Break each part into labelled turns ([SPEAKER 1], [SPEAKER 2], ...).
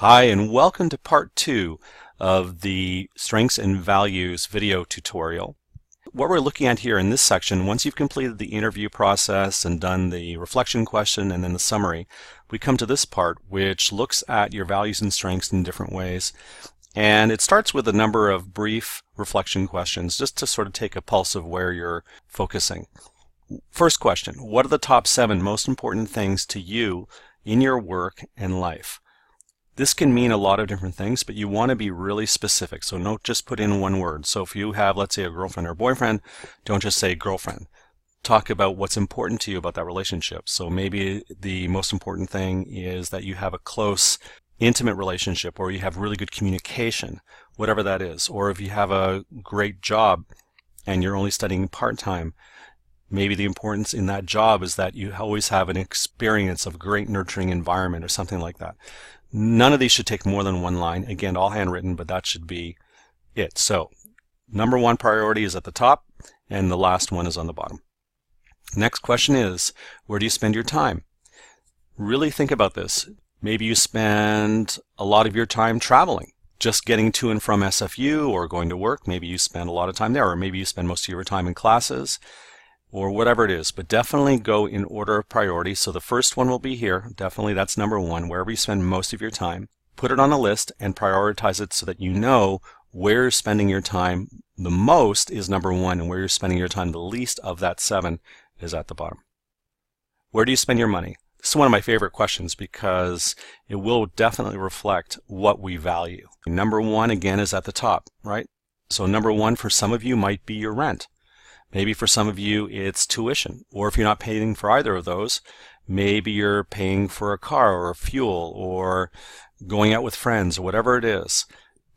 [SPEAKER 1] Hi, and welcome to part 2 of the Strengths and Values video tutorial. What we're looking at here in this section, once you've completed the interview process and done the reflection question and then the summary, we come to this part which looks at your values and strengths in different ways. And it starts with a number of brief reflection questions just to sort of take a pulse of where you're focusing. First question, what are the top 7 most important things to you in your work and life? This can mean a lot of different things, but you want to be really specific. So don't just put in one word. So if you have, let's say, a girlfriend or boyfriend, don't just say girlfriend. Talk about what's important to you about that relationship. So maybe the most important thing is that you have a close, intimate relationship, or you have really good communication, whatever that is. Or if you have a great job and you're only studying part-time, maybe the importance in that job is that you always have an experience of great nurturing environment or something like that. None of these should take more than one line. Again, all handwritten, but that should be it. So, number 1 priority is at the top, and the last one is on the bottom. Next question is, where do you spend your time? Really think about this. Maybe you spend a lot of your time traveling, just getting to and from SFU or going to work. Maybe you spend a lot of time there, or maybe you spend most of your time in classes, or whatever it is, but definitely go in order of priority. So the first one will be here. Definitely that's number 1, wherever you spend most of your time. Put it on a list and prioritize it so that you know where you're spending your time the most is number 1, and where you're spending your time the least of that 7 is at the bottom. Where do you spend your money? This is one of my favorite questions because it will definitely reflect what we value. Number 1 again is at the top, right? So number 1 for some of you might be your rent. Maybe for some of you it's tuition, or if you're not paying for either of those, maybe you're paying for a car or fuel or going out with friends or whatever it is.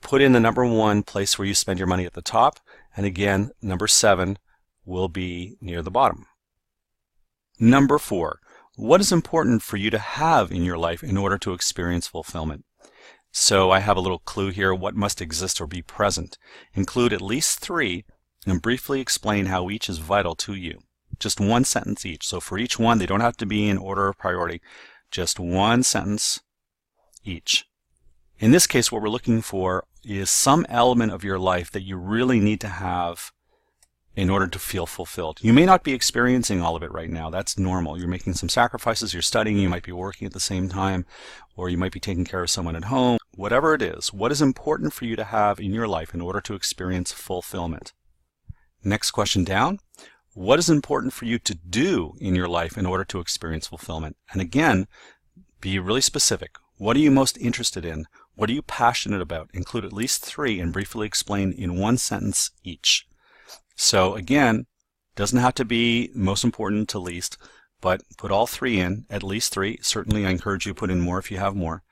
[SPEAKER 1] Put in the number 1 place where you spend your money at the top, and again, number 7 will be near the bottom. Number 4, what is important for you to have in your life in order to experience fulfillment? So I have a little clue here, what must exist or be present. Include at least 3 and briefly explain how each is vital to you. Just one sentence each. So for each one, they don't have to be in order of priority. Just one sentence each. In this case, what we're looking for is some element of your life that you really need to have in order to feel fulfilled. You may not be experiencing all of it right now. That's normal. You're making some sacrifices. You're studying. You might be working at the same time, or you might be taking care of someone at home. Whatever it is, what is important for you to have in your life in order to experience fulfillment? Next question down, what is important for you to do in your life in order to experience fulfillment? And again, be really specific. What are you most interested in? What are you passionate about? Include at least 3 and briefly explain in one sentence each. So again, doesn't have to be most important to least, but put all 3 in, at least 3. Certainly I encourage you to put in more if you have more.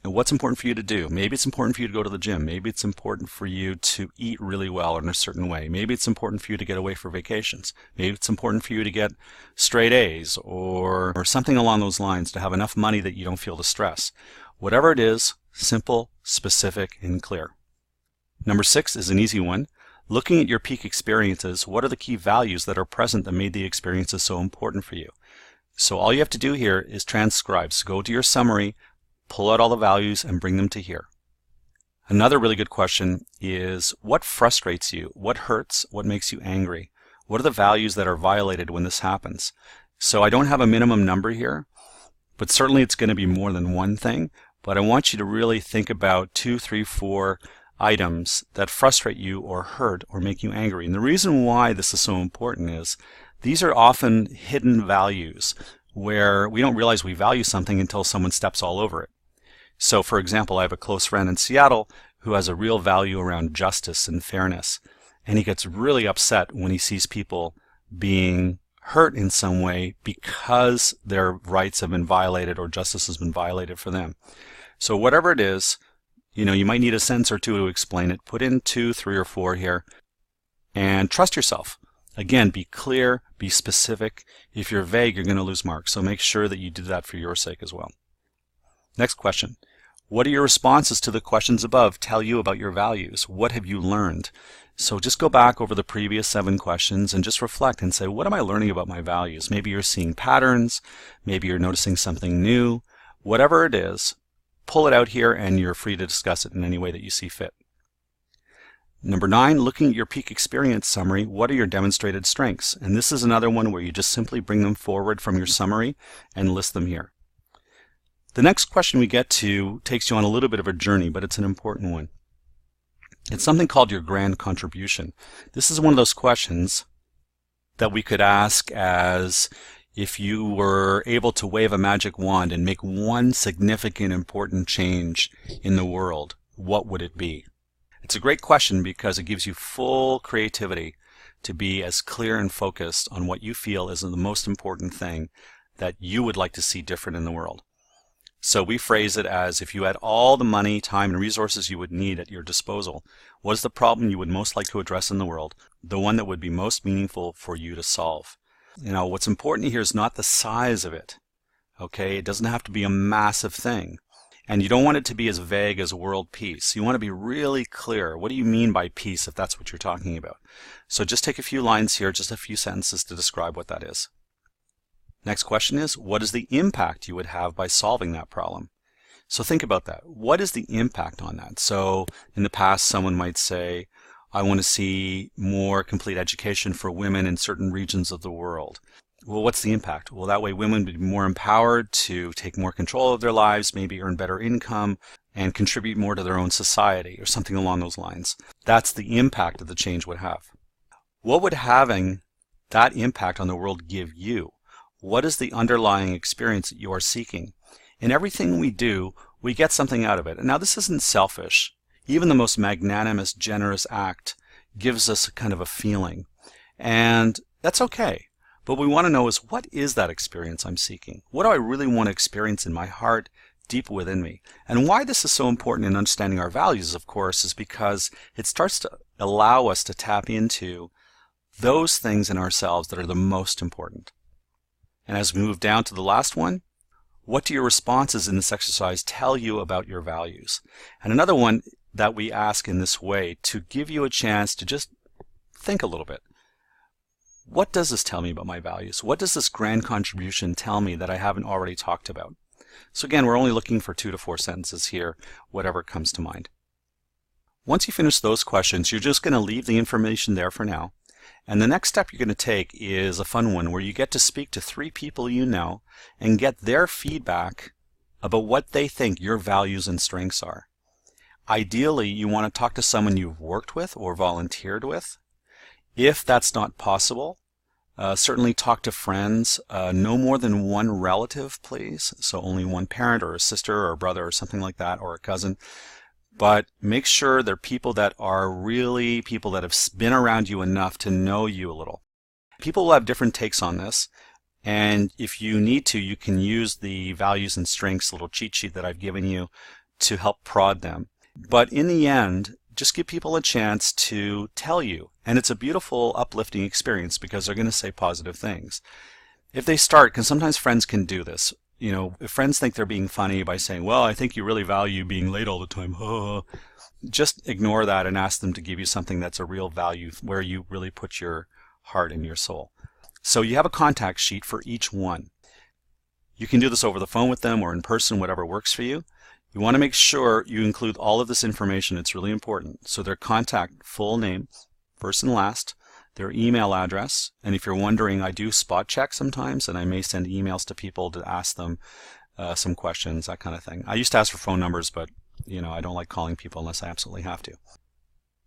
[SPEAKER 1] And what's important for you to do? Maybe it's important for you to go to the gym. Maybe it's important for you to eat really well in a certain way. Maybe it's important for you to get away for vacations. Maybe it's important for you to get straight A's or something along those lines, to have enough money that you don't feel the stress. Whatever it is, simple, specific, and clear. Number 6 is an easy one. Looking at your peak experiences, what are the key values that are present that made the experiences so important for you? So all you have to do here is transcribe. So go to your summary, pull out all the values and bring them to here. Another really good question is, what frustrates you? What hurts? What makes you angry? What are the values that are violated when this happens? So I don't have a minimum number here, but certainly it's going to be more than one thing. But I want you to really think about 2, 3, 4 items that frustrate you or hurt or make you angry. And the reason why this is so important is these are often hidden values where we don't realize we value something until someone steps all over it. So for example, I have a close friend in Seattle who has a real value around justice and fairness, and he gets really upset when he sees people being hurt in some way because their rights have been violated or justice has been violated for them. So whatever it is, you might need a sentence or 2 to explain it. Put in 2, 3, or 4 here, and trust yourself. Again, be clear, be specific. If you're vague, you're going to lose marks, so make sure that you do that for your sake as well. Next question. What do your responses to the questions above tell you about your values? What have you learned? So just go back over the previous 7 questions and just reflect and say, what am I learning about my values? Maybe you're seeing patterns, maybe you're noticing something new. Whatever it is, pull it out here and you're free to discuss it in any way that you see fit. Number 9, looking at your peak experience summary, what are your demonstrated strengths? And this is another one where you just simply bring them forward from your summary and list them here. The next question we get to takes you on a little bit of a journey, but it's an important one. It's something called your grand contribution. This is one of those questions that we could ask as if you were able to wave a magic wand and make one significant important change in the world, what would it be? It's a great question because it gives you full creativity to be as clear and focused on what you feel is the most important thing that you would like to see different in the world. So we phrase it as, if you had all the money, time, and resources you would need at your disposal, what is the problem you would most like to address in the world, the one that would be most meaningful for you to solve? You know, what's important here is not the size of it. Okay, it doesn't have to be a massive thing. And you don't want it to be as vague as world peace. You want to be really clear. What do you mean by peace if that's what you're talking about? So just take a few lines here, just a few sentences to describe what that is. Next question is, what is the impact you would have by solving that problem? So think about that. What is the impact on that? So in the past, someone might say, I want to see more complete education for women in certain regions of the world. Well, what's the impact? Well, that way women would be more empowered to take more control of their lives, maybe earn better income, and contribute more to their own society, or something along those lines. That's the impact that the change would have. What would having that impact on the world give you? What is the underlying experience that you are seeking? In everything we do, we get something out of it. And now this isn't selfish. Even the most magnanimous, generous act gives us kind of a feeling. And that's okay. But what we want to know is, what is that experience I'm seeking? What do I really want to experience in my heart, deep within me? And why this is so important in understanding our values, of course, is because it starts to allow us to tap into those things in ourselves that are the most important. And as we move down to the last one, what do your responses in this exercise tell you about your values? And another one that we ask in this way to give you a chance to just think a little bit. What does this tell me about my values? What does this grand contribution tell me that I haven't already talked about? So again, we're only looking for 2 to 4 sentences here, whatever comes to mind. Once you finish those questions, you're just going to leave the information there for now. And the next step you're going to take is a fun one where you get to speak to 3 people you know and get their feedback about what they think your values and strengths are. Ideally, you want to talk to someone you've worked with or volunteered with. If that's not possible, certainly talk to friends. No more than one relative, please. So only one parent or a sister or a brother or something like that, or a cousin. But make sure they're people that are really people that have been around you enough to know you a little. People will have different takes on this. And if you need to, you can use the values and strengths little cheat sheet that I've given you to help prod them. But in the end, just give people a chance to tell you. And it's a beautiful, uplifting experience because they're going to say positive things. If they start, because sometimes friends can do this. You know, if friends think they're being funny by saying, well, I think you really value being late all the time. Just ignore that and ask them to give you something that's a real value where you really put your heart and your soul. So you have a contact sheet for each one. You can do this over the phone with them or in person, whatever works for you. You want to make sure you include all of this information. It's really important. So their contact, full name, first and last, their email address, and if you're wondering, I do spot check sometimes, and I may send emails to people to ask them some questions, that kind of thing. I used to ask for phone numbers, but you know, I don't like calling people unless I absolutely have to.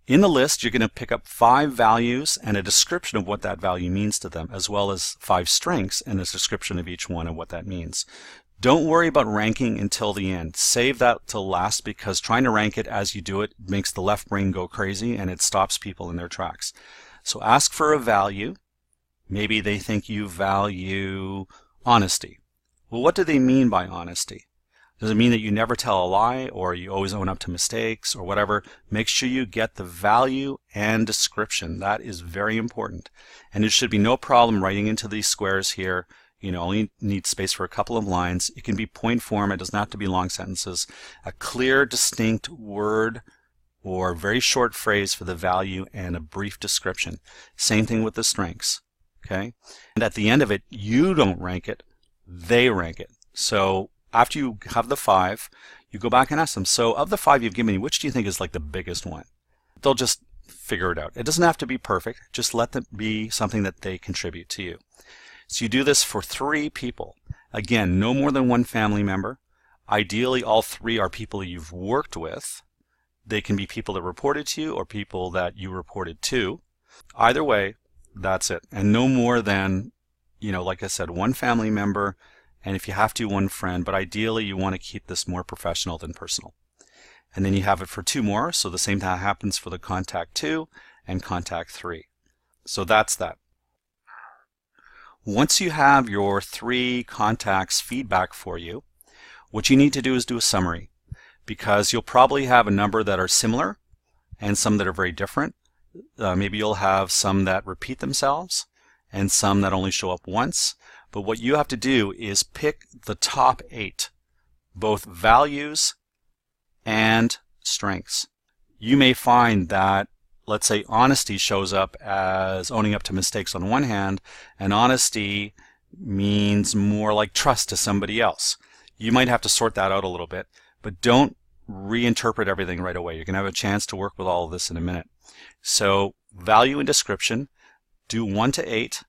[SPEAKER 1] In the list, you're going to pick up 5 values and a description of what that value means to them, as well as 5 strengths and a description of each one of what that means. Don't worry about ranking until the end. Save that till last, because trying to rank it as you do it makes the left brain go crazy and it stops people in their tracks. So ask for a value. Maybe they think you value honesty. Well, what do they mean by honesty? Does it mean that you never tell a lie, or you always own up to mistakes, or whatever? Make sure you get the value and description. That is very important. And there should be no problem writing into these squares here. You know, only need space for a couple of lines. It can be point form. It doesn't have to be long sentences. A clear, distinct word or very short phrase for the value and a brief description. Same thing with the strengths. Okay? And at the end of it, you don't rank it. They rank it. So after you have the 5, You go back and ask them, so of the 5 you've given me, which do you think is like the biggest one? They'll just figure it out. It doesn't have to be perfect, just let them be something that they contribute to you. So you do this for 3 people. Again, no more than 1 family member. Ideally, all 3 are people you've worked with. They can be people that reported to you or people that you reported to. Either way, that's it. And no more than, like I said, 1 family member, and if you have to, 1 friend, but ideally you want to keep this more professional than personal. And then you have it for 2 more, so the same thing happens for the contact 2 and contact 3. So that's that. Once you have your 3 contacts feedback for you, what you need to do is do a summary, because you'll probably have a number that are similar and some that are very different. Maybe you'll have some that repeat themselves and some that only show up once. But what you have to do is pick the top 8, both values and strengths. You may find that, let's say, honesty shows up as owning up to mistakes on one hand, and honesty means more like trust to somebody else. You might have to sort that out a little bit, but don't reinterpret everything right away. You're going to have a chance to work with all of this in a minute. So value and description, do 1 to 8,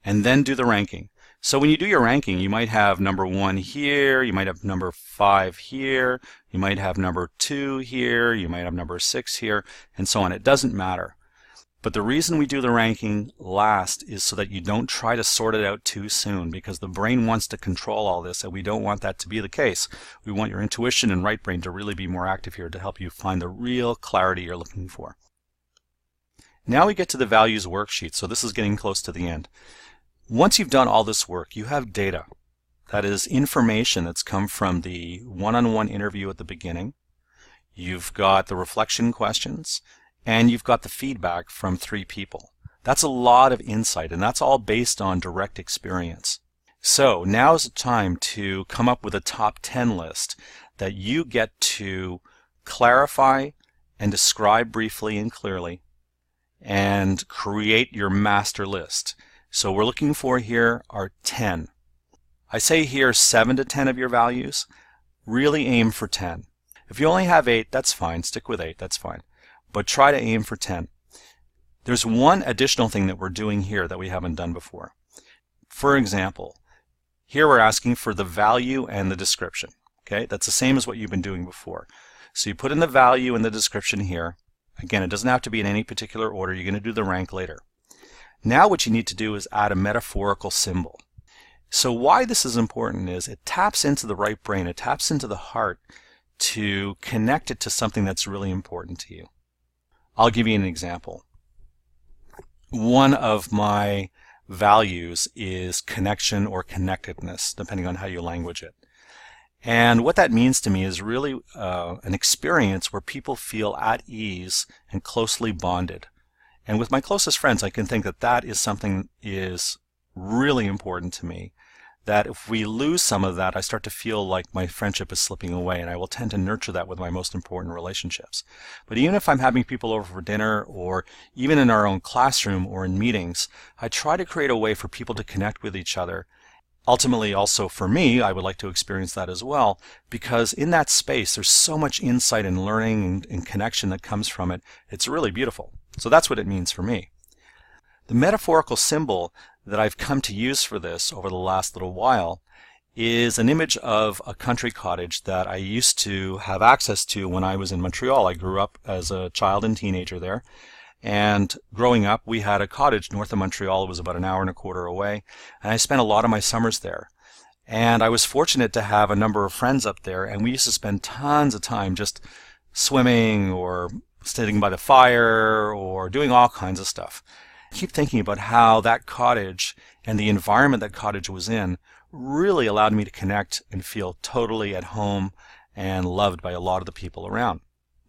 [SPEAKER 1] and then do the ranking. So when you do your ranking, you might have number 1 here, you might have number 5 here, you might have number 2 here, you might have number 6 here, and so on. It doesn't matter. But the reason we do the ranking last is so that you don't try to sort it out too soon, because the brain wants to control all this, and we don't want that to be the case. We want your intuition and right brain to really be more active here to help you find the real clarity you're looking for. Now we get to the values worksheet, so this is getting close to the end. Once you've done all this work, you have data. That is information that's come from the one-on-one interview at the beginning. You've got the reflection questions, and you've got the feedback from 3 people. That's a lot of insight, and that's all based on direct experience. So now is the time to come up with a top 10 list that you get to clarify and describe briefly and clearly, and create your master list. So we're looking for here are 10. I say here 7 to 10 of your values. Really aim for 10. If you only have 8, that's fine. Stick with 8, that's fine. But try to aim for 10. There's one additional thing that we're doing here that we haven't done before. For example, here we're asking for the value and the description. Okay, that's the same as what you've been doing before. So you put in the value and the description here. Again, it doesn't have to be in any particular order. You're going to do the rank later. Now what you need to do is add a metaphorical symbol. So why this is important is it taps into the right brain, it taps into the heart to connect it to something that's really important to you. I'll give you an example. One of my values is connection or connectedness, depending on how you language it. And what that means to me is really an experience where people feel at ease and closely bonded. And with my closest friends, I can think that that is something is really important to me. That if we lose some of that, I start to feel like my friendship is slipping away, and I will tend to nurture that with my most important relationships. But even if I'm having people over for dinner, or even in our own classroom or in meetings, I try to create a way for people to connect with each other. Ultimately, also for me, I would like to experience that as well, because in that space, there's so much insight and learning and connection that comes from it. It's really beautiful. So that's what it means for me. The metaphorical symbol that I've come to use for this over the last little while is an image of a country cottage that I used to have access to when I was in Montreal. I grew up as a child and teenager there. And growing up, we had a cottage north of Montreal. It was about an hour and a quarter away. And I spent a lot of my summers there. And I was fortunate to have a number of friends up there. And we used to spend tons of time just swimming or sitting by the fire or doing all kinds of stuff. I keep thinking about how that cottage and the environment that cottage was in really allowed me to connect and feel totally at home and loved by a lot of the people around.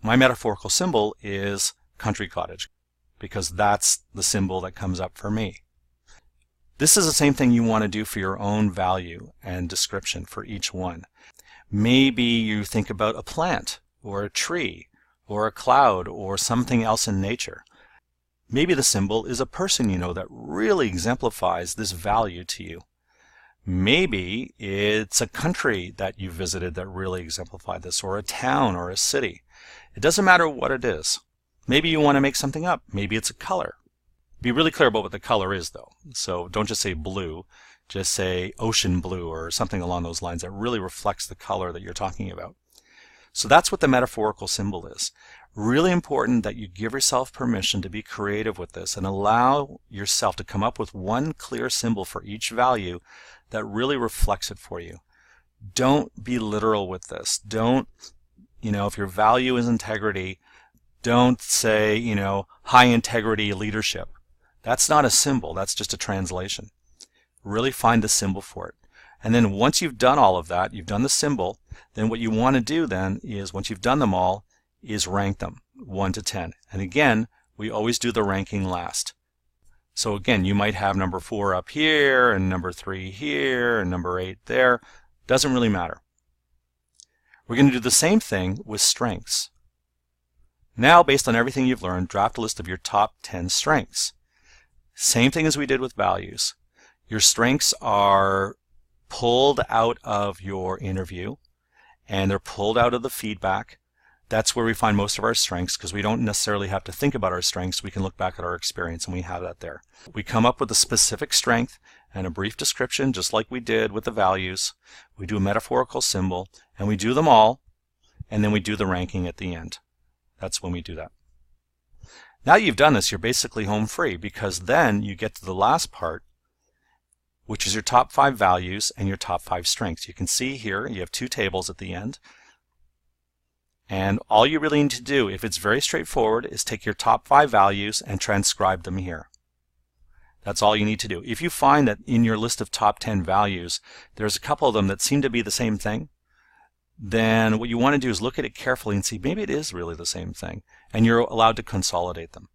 [SPEAKER 1] My metaphorical symbol is country cottage, because that's the symbol that comes up for me. This is the same thing you want to do for your own value and description for each one. Maybe you think about a plant or a tree or a cloud or something else in nature. Maybe the symbol is a person you know that really exemplifies this value to you. Maybe it's a country that you visited that really exemplified this, or a town or a city. It doesn't matter what it is. Maybe you want to make something up. Maybe it's a color. Be really clear about what the color is, though. So don't just say blue. Just say ocean blue or something along those lines that really reflects the color that you're talking about. So that's what the metaphorical symbol is. Really important that you give yourself permission to be creative with this and allow yourself to come up with one clear symbol for each value that really reflects it for you. Don't be literal with this. Don't, if your value is integrity, don't say, high integrity leadership. That's not a symbol, that's just a translation. Really find a symbol for it. And then once you've done all of that, you've done the symbol, then what you want to do then is, once you've done them all, is rank them 1 to 10. And again, we always do the ranking last. So again, you might have number 4 up here, and number 3 here, and number 8 there. Doesn't really matter. We're going to do the same thing with strengths. Now, based on everything you've learned, draft a list of your top 10 strengths. Same thing as we did with values. Your strengths are pulled out of your interview, and they're pulled out of the feedback. That's where we find most of our strengths, because we don't necessarily have to think about our strengths. We can look back at our experience, and we have that there. We come up with a specific strength and a brief description, just like we did with the values. We do a metaphorical symbol, and we do them all, and then we do the ranking at the end. That's when we do that. Now you've done this, you're basically home free, because then you get to the last part, which is your top 5 values and your top 5 strengths. You can see here you have 2 tables at the end. And all you really need to do, if it's very straightforward, is take your top 5 values and transcribe them here. That's all you need to do. If you find that in your list of top 10 values, there's a couple of them that seem to be the same thing, then what you want to do is look at it carefully and see maybe it is really the same thing, and you're allowed to consolidate them.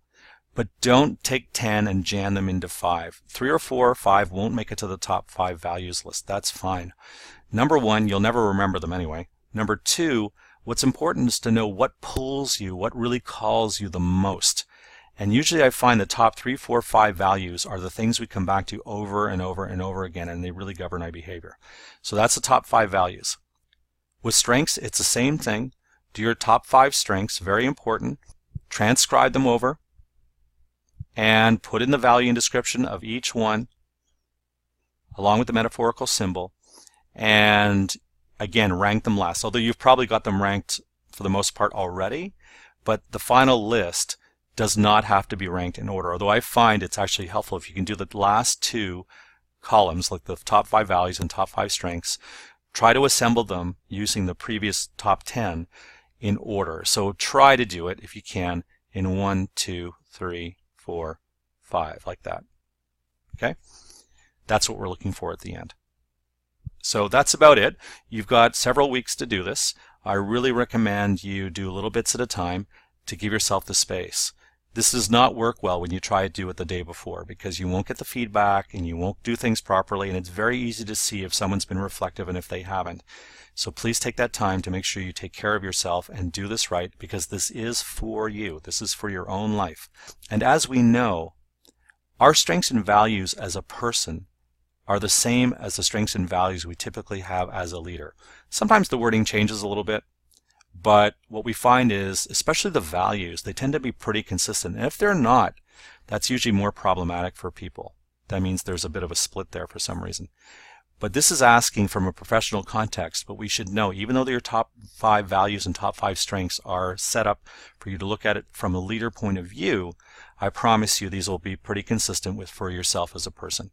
[SPEAKER 1] But don't take 10 and jam them into 5. 3 or 4 or 5 won't make it to the top 5 values list. That's fine. Number 1, you'll never remember them anyway. Number 2, what's important is to know what pulls you, what really calls you the most. And usually I find the top 3, 4, 5 values are the things we come back to over and over and over again, and they really govern our behavior. So that's the top 5 values. With strengths, it's the same thing. Do your top 5 strengths, very important. Transcribe them over and put in the value and description of each one along with the metaphorical symbol, and again, rank them last. Although you've probably got them ranked for the most part already, but the final list does not have to be ranked in order. Although I find it's actually helpful if you can do the last 2 columns, like the top 5 values and top 5 strengths, try to assemble them using the previous top 10 in order. So try to do it, if you can, in 1, 2, 3, 4, 5, like that. Okay? That's what we're looking for at the end. So that's about it. You've got several weeks to do this. I really recommend you do little bits at a time to give yourself the space. This does not work well when you try to do it the day before, because you won't get the feedback and you won't do things properly, and it's very easy to see if someone's been reflective and if they haven't. So please take that time to make sure you take care of yourself and do this right, because this is for you. This is for your own life. And as we know, our strengths and values as a person are the same as the strengths and values we typically have as a leader. Sometimes the wording changes a little bit, but what we find is, especially the values, they tend to be pretty consistent. And if they're not, that's usually more problematic for people. That means there's a bit of a split there for some reason. But this is asking from a professional context, but we should know, even though your top 5 values and top 5 strengths are set up for you to look at it from a leader point of view, I promise you these will be pretty consistent with for yourself as a person.